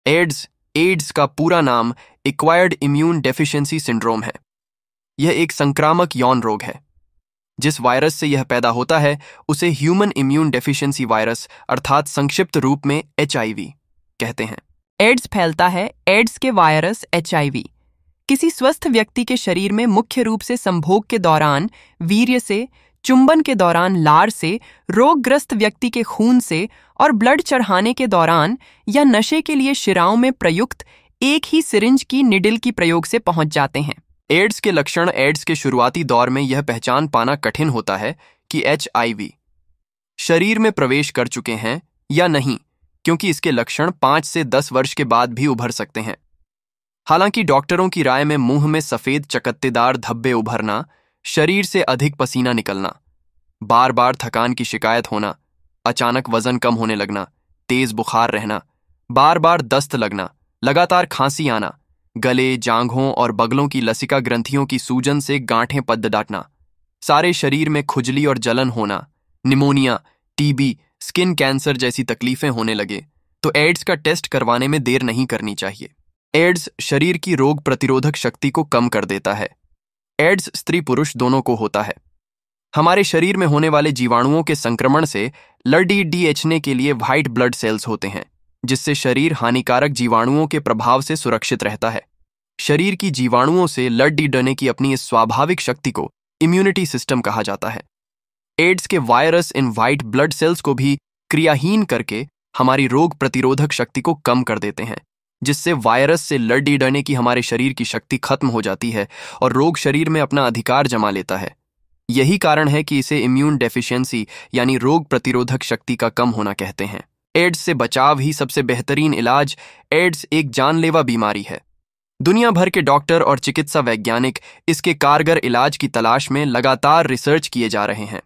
Ads का पूरा नाम एक्वायर्ड इम्यून डेफिशिएंसी सिंड्रोम है। यह एक संक्रामक यौन रोग है। जिस वायरस से यह पैदा होता है उसे ह्यूमन इम्यून डेफिशिएंसी वायरस अर्थात संक्षिप्त रूप में HIV कहते हैं। एड्स फैलता है। एड्स के वायरस HIV किसी स्वस्थ व्यक्ति के शरीर में मुख्य रूप से संभोग के दौरान वीर्य से, चुंबन के दौरान लार से, रोगग्रस्त व्यक्ति के खून से और ब्लड चढ़ाने के दौरान या नशे के लिए शिराओं में प्रयुक्त एक ही सिरिंज की निडिल की प्रयोग से पहुंच जाते हैं। एड्स के लक्षण। एड्स के शुरुआती दौर में यह पहचान पाना कठिन होता है कि HIV शरीर में प्रवेश कर चुके हैं या नहीं, क्योंकि इसके लक्षण 5 से 10 वर्ष के बाद भी उभर सकते हैं। हालांकि डॉक्टरों की राय में मुंह में सफेद चकत्तेदार धब्बे उभरना, शरीर से अधिक पसीना निकलना, बार बार थकान की शिकायत होना, अचानक वजन कम होने लगना, तेज बुखार रहना, बार बार दस्त लगना, लगातार खांसी आना, गले, जांघों और बगलों की लसिका ग्रंथियों की सूजन से गांठें पद डाटना, सारे शरीर में खुजली और जलन होना, निमोनिया, TB, स्किन कैंसर जैसी तकलीफें होने लगे तो एड्स का टेस्ट करवाने में देर नहीं करनी चाहिए। एड्स शरीर की रोग प्रतिरोधक शक्ति को कम कर देता है। एड्स स्त्री पुरुष दोनों को होता है। हमारे शरीर में होने वाले जीवाणुओं के संक्रमण से लड़ने के लिए व्हाइट ब्लड सेल्स होते हैं, जिससे शरीर हानिकारक जीवाणुओं के प्रभाव से सुरक्षित रहता है। शरीर की जीवाणुओं से लड़ने की अपनी इस स्वाभाविक शक्ति को इम्यूनिटी सिस्टम कहा जाता है। एड्स के virus in white blood cells को भी क्रियाहीन करके हमारी रोग प्रतिरोधक शक्ति को कम कर देते हैं, जिससे वायरस से लड़ने की हमारे शरीर की शक्ति खत्म हो जाती है और रोग शरीर में अपना अधिकार जमा लेता है। यही कारण है कि इसे इम्यून डेफिशिएंसी यानी रोग प्रतिरोधक शक्ति का कम होना कहते हैं। एड्स से बचाव ही सबसे बेहतरीन इलाज। एड्स एक जानलेवा बीमारी है। दुनिया भर के डॉक्टर और चिकित्सा वैज्ञानिक इसके कारगर इलाज की तलाश में लगातार रिसर्च किए जा रहे हैं।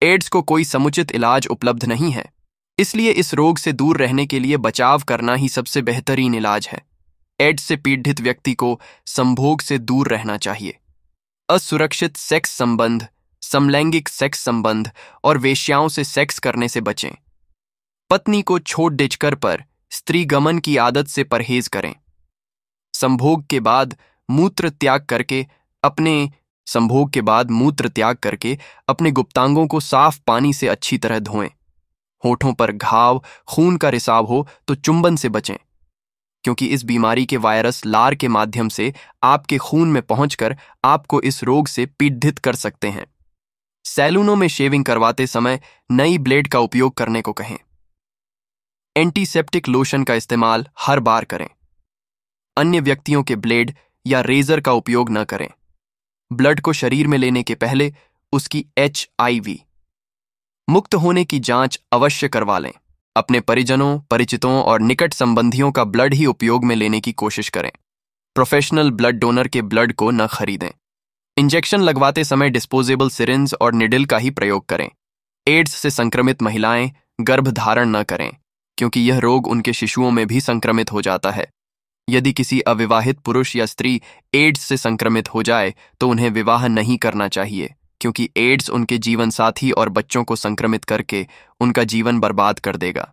एड्स को कोई समुचित इलाज उपलब्ध नहीं है, इसलिए इस रोग से दूर रहने के लिए बचाव करना ही सबसे बेहतरीन इलाज है। एड्स से पीड़ित व्यक्ति को संभोग से दूर रहना चाहिए। असुरक्षित सेक्स संबंध, समलैंगिक सेक्स संबंध और वेश्याओं से सेक्स करने से बचें। पत्नी को छोड़ देकर पर स्त्रीगमन की आदत से परहेज करें। संभोग के बाद मूत्र त्याग करके अपने गुप्तांगों को साफ पानी से अच्छी तरह धोएं। होठों पर घाव, खून का रिसाव हो तो चुंबन से बचें, क्योंकि इस बीमारी के वायरस लार के माध्यम से आपके खून में पहुंचकर आपको इस रोग से पीड़ित कर सकते हैं। सैलूनों में शेविंग करवाते समय नई ब्लेड का उपयोग करने को कहें। एंटीसेप्टिक लोशन का इस्तेमाल हर बार करें। अन्य व्यक्तियों के ब्लेड या रेजर का उपयोग न करें। ब्लड को शरीर में लेने के पहले उसकी HIV मुक्त होने की जांच अवश्य करवा लें। अपने परिजनों, परिचितों और निकट संबंधियों का ब्लड ही उपयोग में लेने की कोशिश करें। प्रोफेशनल ब्लड डोनर के ब्लड को न खरीदें। इंजेक्शन लगवाते समय डिस्पोजेबल सिरिंज और निडिल का ही प्रयोग करें। एड्स से संक्रमित महिलाएं गर्भ धारण न करें, क्योंकि यह रोग उनके शिशुओं में भी संक्रमित हो जाता है। यदि किसी अविवाहित पुरुष या स्त्री एड्स से संक्रमित हो जाए तो उन्हें विवाह नहीं करना चाहिए, क्योंकि एड्स उनके जीवन साथी और बच्चों को संक्रमित करके उनका जीवन बर्बाद कर देगा।